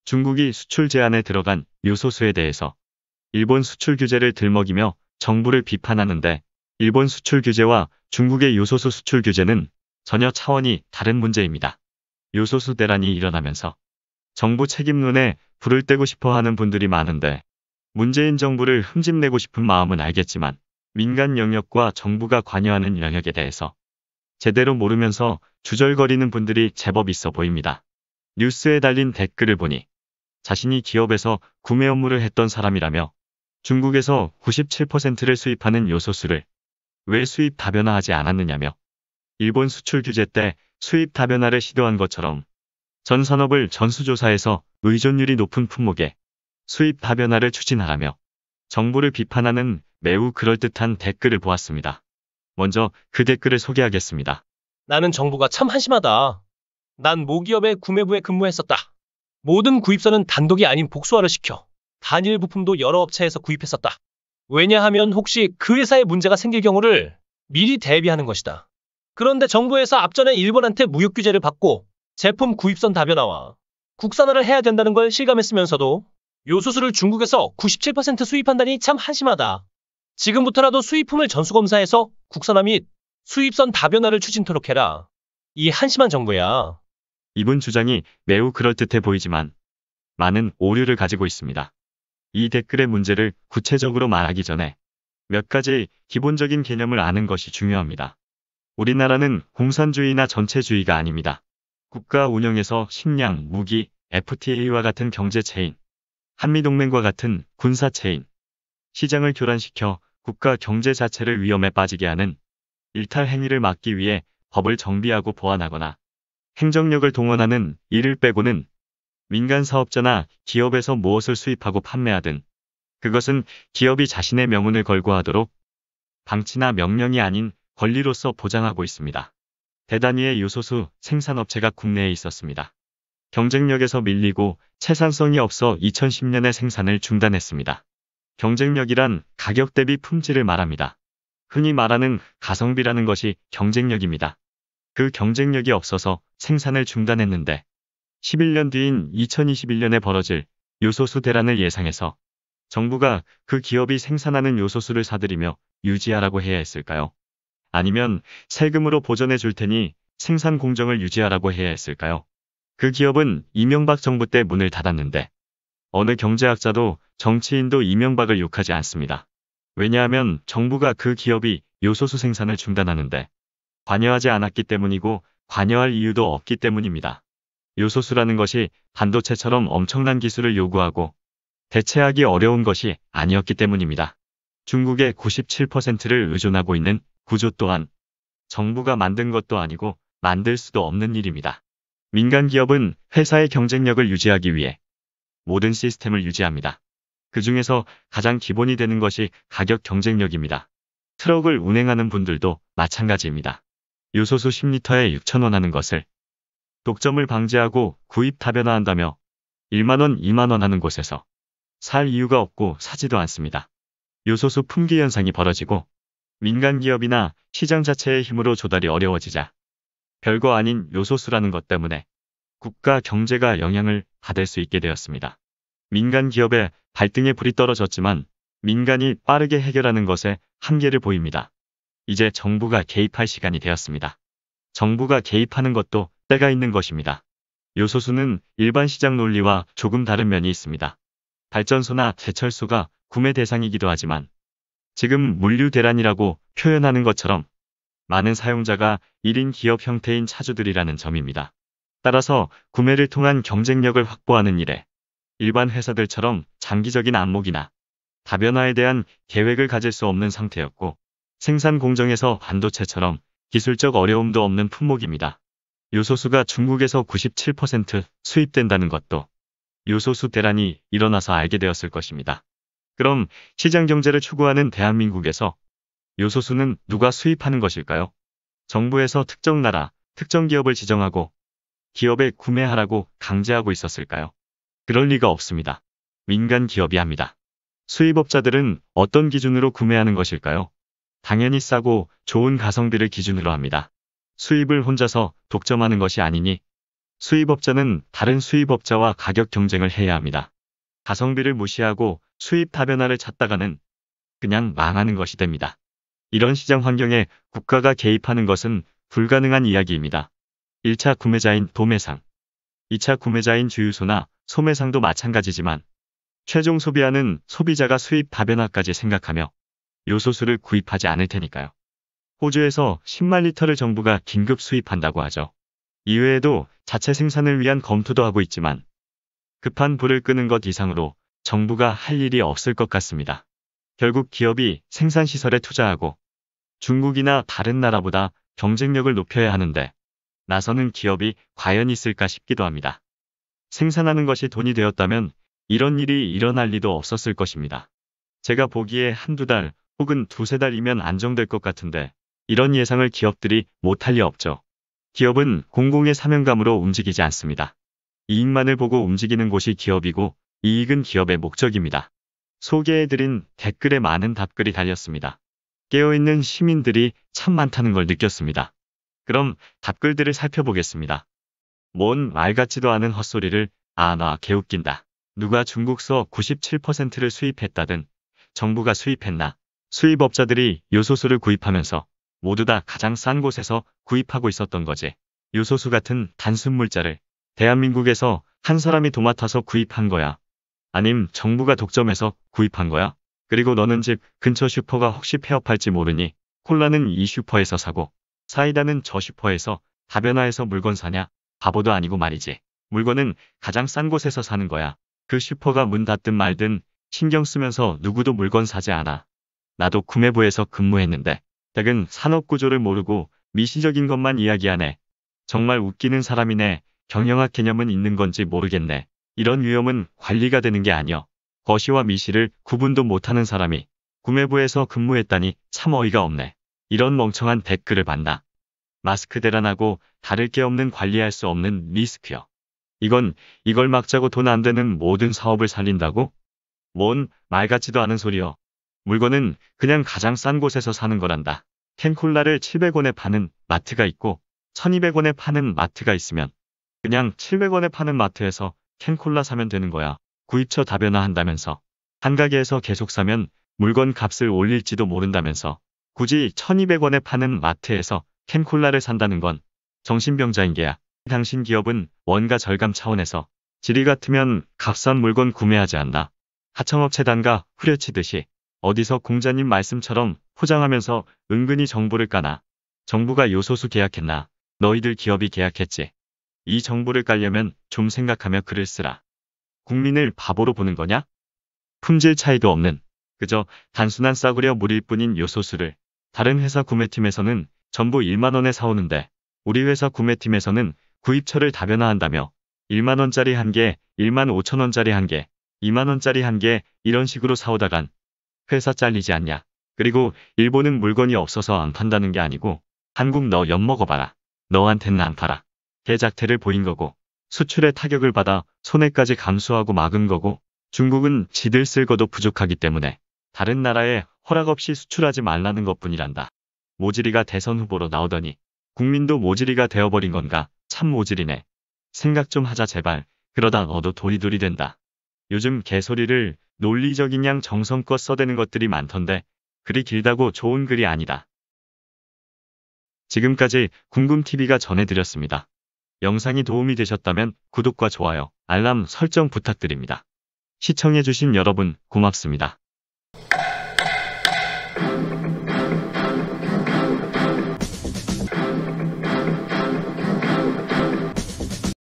중국이 수출 제한에 들어간 요소수에 대해서 일본 수출 규제를 들먹이며 정부를 비판하는데, 일본 수출 규제와 중국의 요소수 수출 규제는 전혀 차원이 다른 문제입니다. 요소수 대란이 일어나면서 정부 책임론에 불을 떼고 싶어 하는 분들이 많은데, 문재인 정부를 흠집내고 싶은 마음은 알겠지만 민간 영역과 정부가 관여하는 영역에 대해서 제대로 모르면서 주절거리는 분들이 제법 있어 보입니다. 뉴스에 달린 댓글을 보니 자신이 기업에서 구매 업무를 했던 사람이라며 중국에서 97%를 수입하는 요소수를 왜 수입 다변화하지 않았느냐며, 일본 수출 규제 때 수입 다변화를 시도한 것처럼 전 산업을 전수조사해서 의존율이 높은 품목에 수입 다변화를 추진하라며 정부를 비판하는 매우 그럴듯한 댓글을 보았습니다. 먼저 그 댓글을 소개하겠습니다. 나는 정부가 참 한심하다. 난 모기업의 구매부에 근무했었다. 모든 구입선은 단독이 아닌 복수화를 시켜 단일 부품도 여러 업체에서 구입했었다. 왜냐하면 혹시 그 회사에 문제가 생길 경우를 미리 대비하는 것이다. 그런데 정부에서 앞전에 일본한테 무역 규제를 받고 제품 구입선 다변화와 국산화를 해야 된다는 걸 실감했으면서도 요소수를 중국에서 97% 수입한다니 참 한심하다. 지금부터라도 수입품을 전수검사해서 국산화 및 수입선 다변화를 추진토록 해라. 이 한심한 정부야. 이분 주장이 매우 그럴듯해 보이지만 많은 오류를 가지고 있습니다. 이 댓글의 문제를 구체적으로 말하기 전에 몇 가지 기본적인 개념을 아는 것이 중요합니다. 우리나라는 공산주의나 전체주의가 아닙니다. 국가 운영에서 식량, 무기, FTA와 같은 경제 체인, 한미동맹과 같은 군사 체인, 시장을 교란시켜 국가 경제 자체를 위험에 빠지게 하는 일탈 행위를 막기 위해 법을 정비하고 보완하거나 행정력을 동원하는 이를 빼고는 민간 사업자나 기업에서 무엇을 수입하고 판매하든 그것은 기업이 자신의 명운을 걸고 하도록 방치나 명령이 아닌 권리로서 보장하고 있습니다. 대단위의 요소수 생산업체가 국내에 있었습니다. 경쟁력에서 밀리고 채산성이 없어 2010년에 생산을 중단했습니다. 경쟁력이란 가격 대비 품질을 말합니다. 흔히 말하는 가성비라는 것이 경쟁력입니다. 그 경쟁력이 없어서 생산을 중단했는데 11년 뒤인 2021년에 벌어질 요소수 대란을 예상해서 정부가 그 기업이 생산하는 요소수를 사들이며 유지하라고 해야 했을까요? 아니면 세금으로 보전해 줄 테니 생산 공정을 유지하라고 해야 했을까요? 그 기업은 이명박 정부 때 문을 닫았는데 어느 경제학자도 정치인도 이명박을 욕하지 않습니다. 왜냐하면 정부가 그 기업이 요소수 생산을 중단하는데 관여하지 않았기 때문이고 관여할 이유도 없기 때문입니다. 요소수라는 것이 반도체처럼 엄청난 기술을 요구하고 대체하기 어려운 것이 아니었기 때문입니다. 중국의 97%를 의존하고 있는 구조 또한 정부가 만든 것도 아니고 만들 수도 없는 일입니다. 민간 기업은 회사의 경쟁력을 유지하기 위해 모든 시스템을 유지합니다. 그 중에서 가장 기본이 되는 것이 가격 경쟁력입니다. 트럭을 운행하는 분들도 마찬가지입니다. 요소수 10리터에 6,000원 하는 것을 독점을 방지하고 구입 다변화한다며 1만원, 2만원 하는 곳에서 살 이유가 없고 사지도 않습니다. 요소수 품귀 현상이 벌어지고 민간 기업이나 시장 자체의 힘으로 조달이 어려워지자 별거 아닌 요소수라는 것 때문에 국가 경제가 영향을 받을 수 있게 되었습니다. 민간 기업의 발등에 불이 떨어졌지만 민간이 빠르게 해결하는 것에 한계를 보입니다. 이제 정부가 개입할 시간이 되었습니다. 정부가 개입하는 것도 때가 있는 것입니다. 요소수는 일반 시장 논리와 조금 다른 면이 있습니다. 발전소나 제철소가 구매 대상이기도 하지만 지금 물류 대란이라고 표현하는 것처럼 많은 사용자가 1인 기업 형태인 차주들이라는 점입니다. 따라서 구매를 통한 경쟁력을 확보하는 일에 일반 회사들처럼 장기적인 안목이나 다변화에 대한 계획을 가질 수 없는 상태였고 생산 공정에서 반도체처럼 기술적 어려움도 없는 품목입니다. 요소수가 중국에서 97% 수입된다는 것도 요소수 대란이 일어나서 알게 되었을 것입니다. 그럼 시장 경제를 추구하는 대한민국에서 요소수는 누가 수입하는 것일까요? 정부에서 특정 나라, 특정 기업을 지정하고 기업에 구매하라고 강제하고 있었을까요? 그럴 리가 없습니다. 민간 기업이 합니다. 수입업자들은 어떤 기준으로 구매하는 것일까요? 당연히 싸고 좋은 가성비를 기준으로 합니다. 수입을 혼자서 독점하는 것이 아니니 수입업자는 다른 수입업자와 가격 경쟁을 해야 합니다. 가성비를 무시하고 수입 다변화를 찾다가는 그냥 망하는 것이 됩니다. 이런 시장 환경에 국가가 개입하는 것은 불가능한 이야기입니다. 1차 구매자인 도매상, 2차 구매자인 주유소나 소매상도 마찬가지지만 최종 소비하는 소비자가 수입 다변화까지 생각하며 요소수를 구입하지 않을 테니까요. 호주에서 10만 리터를 정부가 긴급 수입한다고 하죠. 이외에도 자체 생산을 위한 검토도 하고 있지만 급한 불을 끄는 것 이상으로 정부가 할 일이 없을 것 같습니다. 결국 기업이 생산시설에 투자하고 중국이나 다른 나라보다 경쟁력을 높여야 하는데 나서는 기업이 과연 있을까 싶기도 합니다. 생산하는 것이 돈이 되었다면 이런 일이 일어날 리도 없었을 것입니다. 제가 보기에 한두 달 혹은 두세 달이면 안정될 것 같은데 이런 예상을 기업들이 못할 리 없죠. 기업은 공공의 사명감으로 움직이지 않습니다. 이익만을 보고 움직이는 곳이 기업이고 이익은 기업의 목적입니다. 소개해드린 댓글에 많은 답글이 달렸습니다. 깨어있는 시민들이 참 많다는 걸 느꼈습니다. 그럼 답글들을 살펴보겠습니다. 뭔 말 같지도 않은 헛소리를 나 개웃긴다. 누가 중국서 97%를 수입했다든 정부가 수입했나. 수입업자들이 요소수를 구입하면서 모두 다 가장 싼 곳에서 구입하고 있었던 거지. 요소수 같은 단순 물자를 대한민국에서 한 사람이 도맡아서 구입한 거야. 아님 정부가 독점해서 구입한 거야. 그리고 너는 집 근처 슈퍼가 혹시 폐업할지 모르니 콜라는 이 슈퍼에서 사고 사이다는 저 슈퍼에서 다변화해서 물건 사냐? 바보도 아니고 말이지. 물건은 가장 싼 곳에서 사는 거야. 그 슈퍼가 문 닫든 말든 신경 쓰면서 누구도 물건 사지 않아. 나도 구매부에서 근무했는데 댁은 산업구조를 모르고 미시적인 것만 이야기하네. 정말 웃기는 사람이네. 경영학 개념은 있는 건지 모르겠네. 이런 위험은 관리가 되는 게 아니여. 거시와 미시를 구분도 못하는 사람이 구매부에서 근무했다니 참 어이가 없네. 이런 멍청한 댓글을 봤나. 마스크 대란하고 다를 게 없는 관리할 수 없는 리스크요. 이걸 막자고 돈 안 되는 모든 사업을 살린다고? 뭔 말 같지도 않은 소리여. 물건은 그냥 가장 싼 곳에서 사는 거란다. 캔콜라를 700원에 파는 마트가 있고 1200원에 파는 마트가 있으면 그냥 700원에 파는 마트에서 캔콜라 사면 되는 거야. 구입처 다변화한다면서. 한 가게에서 계속 사면 물건 값을 올릴지도 모른다면서. 굳이 1200원에 파는 마트에서 캔콜라를 산다는 건 정신병자인 게야. 당신 기업은 원가 절감 차원에서 질이 같으면 값싼 물건 구매하지 않나. 하청업체 단가 후려치듯이 어디서 공자님 말씀처럼 포장하면서 은근히 정보를 까나. 정부가 요소수 계약했나. 너희들 기업이 계약했지. 이 정보를 깔려면 좀 생각하며 글을 쓰라. 국민을 바보로 보는 거냐? 품질 차이도 없는 그저 단순한 싸구려 물일 뿐인 요소수를 다른 회사 구매팀에서는 전부 1만원에 사오는데 우리 회사 구매팀에서는 구입처를 다변화한다며 1만원짜리 한 개, 1만 5천원짜리 한 개, 2만원짜리 한 개 이런 식으로 사오다간 회사 잘리지 않냐. 그리고 일본은 물건이 없어서 안 판다는 게 아니고 한국 너 엿먹어봐라. 너한테는 안 팔아. 개작태를 보인 거고 수출에 타격을 받아 손해까지 감수하고 막은 거고 중국은 지들 쓸 거도 부족하기 때문에 다른 나라에 허락 없이 수출하지 말라는 것뿐이란다. 모지리가 대선 후보로 나오더니 국민도 모지리가 되어버린 건가. 참 모지리네. 생각 좀 하자 제발. 그러다 너도 도리도리 된다. 요즘 개소리를 논리적인 양 정성껏 써대는 것들이 많던데 글이 길다고 좋은 글이 아니다. 지금까지 궁금TV가 전해드렸습니다. 영상이 도움이 되셨다면 구독과 좋아요, 알람 설정 부탁드립니다. 시청해주신 여러분 고맙습니다.